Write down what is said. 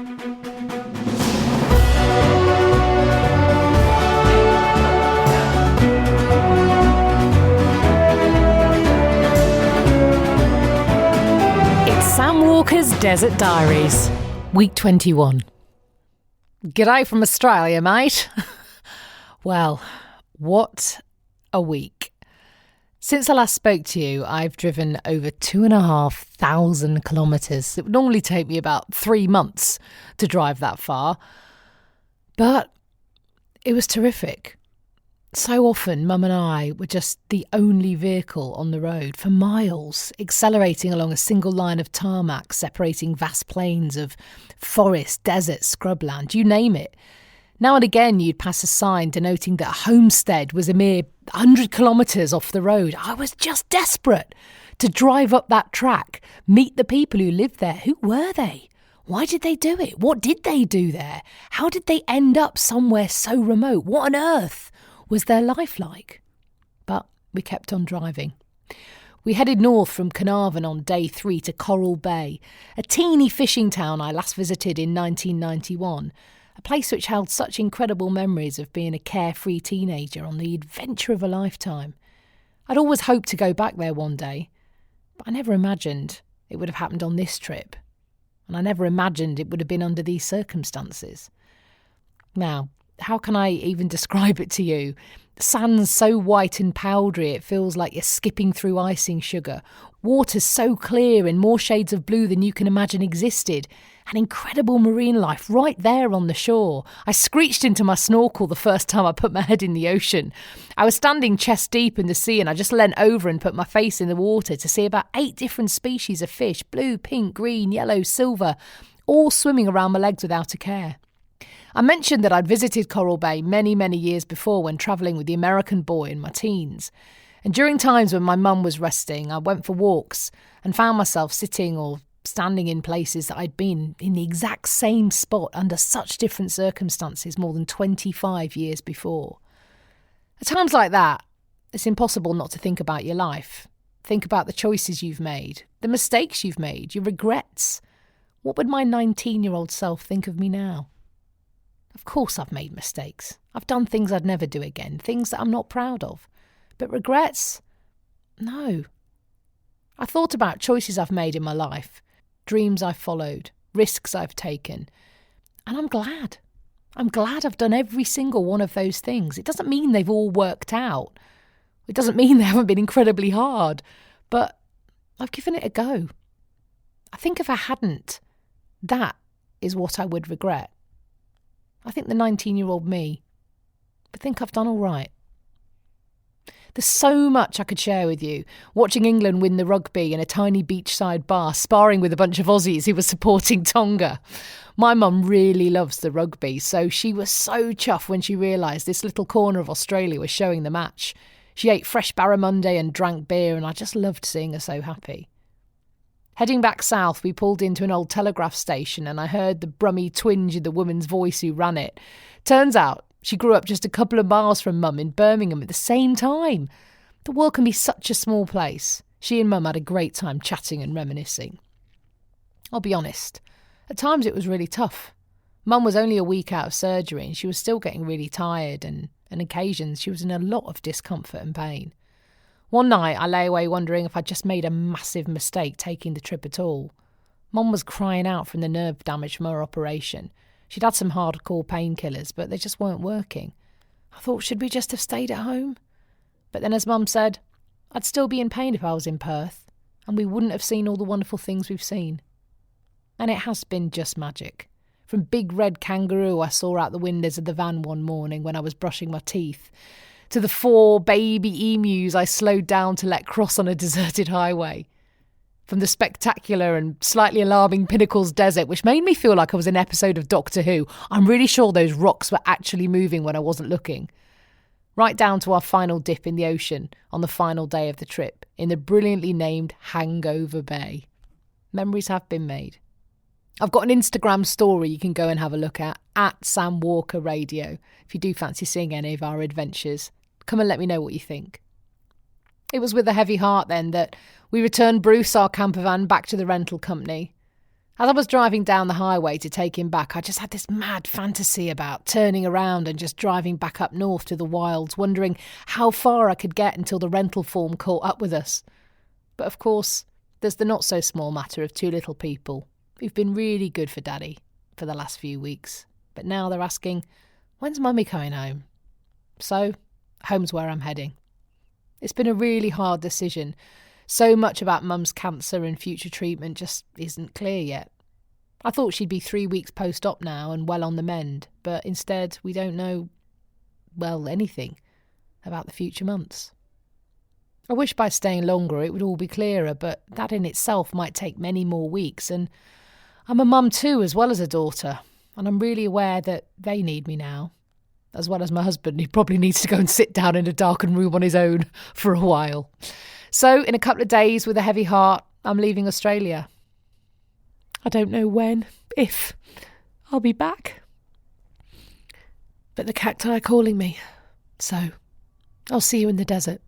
Sam Walker's Desert Diaries, week 21. G'day from Australia, mate. Well, what a week. Since I last spoke to you, I've driven over 2,500 kilometres. It would normally take me about 3 months to drive that far. But it was terrific. So often, Mum and I were just the only vehicle on the road for miles, accelerating along a single line of tarmac, separating vast plains of forest, desert, scrubland, you name it. Now and again, you'd pass a sign denoting that a homestead was a mere 100 kilometres off the road. I was just desperate to drive up that track, meet the people who lived there. Who were they? Why did they do it? What did they do there? How did they end up somewhere so remote? What on earth was their life like? But we kept on driving. We headed north from Carnarvon on day 3 to Coral Bay, a teeny fishing town I last visited in 1991, a place which held such incredible memories of being a carefree teenager on the adventure of a lifetime. I'd always hoped to go back there one day, but I never imagined it would have happened on this trip, and I never imagined it would have been under these circumstances. Now, how can I even describe it to you? Sand's so white and powdery it feels like you're skipping through icing sugar. Water's so clear in more shades of blue than you can imagine existed. An incredible marine life right there on the shore. I screeched into my snorkel the first time I put my head in the ocean. I was standing chest deep in the sea and I just leant over and put my face in the water to see about 8 different species of fish, blue, pink, green, yellow, silver, all swimming around my legs without a care. I mentioned that I'd visited Coral Bay many, many years before when travelling with the American boy in my teens. And during times when my mum was resting, I went for walks and found myself sitting or standing in places that I'd been in the exact same spot under such different circumstances more than 25 years before. At times like that, it's impossible not to think about your life. Think about the choices you've made, the mistakes you've made, your regrets. What would my 19-year-old self think of me now? Of course I've made mistakes. I've done things I'd never do again, things that I'm not proud of. But regrets? No. I thought about choices I've made in my life, dreams I've followed, risks I've taken. And I'm glad. I'm glad I've done every single one of those things. It doesn't mean they've all worked out. It doesn't mean they haven't been incredibly hard. But I've given it a go. I think if I hadn't, that is what I would regret. I think the 19-year-old me would think I've done all right. There's so much I could share with you. Watching England win the rugby in a tiny beachside bar, sparring with a bunch of Aussies who were supporting Tonga. My mum really loves the rugby, so she was so chuffed when she realised this little corner of Australia was showing the match. She ate fresh barramundi and drank beer, and I just loved seeing her so happy. Heading back south, we pulled into an old telegraph station and I heard the brummy twinge in the woman's voice who ran it. Turns out she grew up just a couple of miles from Mum in Birmingham at the same time. The world can be such a small place. She and Mum had a great time chatting and reminiscing. I'll be honest, at times it was really tough. Mum was only a week out of surgery and she was still getting really tired and on occasions she was in a lot of discomfort and pain. One night I lay away wondering if I'd just made a massive mistake taking the trip at all. Mum was crying out from the nerve damage from her operation. She'd had some hardcore painkillers, but they just weren't working. I thought, should we just have stayed at home? But then as Mum said, I'd still be in pain if I was in Perth, and we wouldn't have seen all the wonderful things we've seen. And it has been just magic. From big red kangaroo I saw out the windows of the van one morning when I was brushing my teeth, to the 4 baby emus I slowed down to let cross on a deserted highway. From the spectacular and slightly alarming Pinnacles Desert, which made me feel like I was in an episode of Doctor Who. I'm really sure those rocks were actually moving when I wasn't looking. Right down to our final dip in the ocean on the final day of the trip, in the brilliantly named Hangover Bay. Memories have been made. I've got an Instagram story you can go and have a look at Sam Walker Radio, if you do fancy seeing any of our adventures. Come and let me know what you think. It was with a heavy heart then that we returned Bruce, our camper van, back to the rental company. As I was driving down the highway to take him back, I just had this mad fantasy about turning around and just driving back up north to the wilds, wondering how far I could get until the rental form caught up with us. But of course, there's the not-so-small matter of two little people who've been really good for Daddy for the last few weeks. But now they're asking, when's Mummy coming home? So, home's where I'm heading. It's been a really hard decision. So much about Mum's cancer and future treatment just isn't clear yet. I thought she'd be 3 weeks post-op now and well on the mend, but instead we don't know, well, anything about the future months. I wish by staying longer it would all be clearer, but that in itself might take many more weeks, and I'm a mum too as well as a daughter, and I'm really aware that they need me now, as well as my husband, who probably needs to go and sit down in a darkened room on his own for a while. So, in a couple of days, with a heavy heart, I'm leaving Australia. I don't know when, if I'll be back. But the cacti are calling me, so I'll see you in the desert.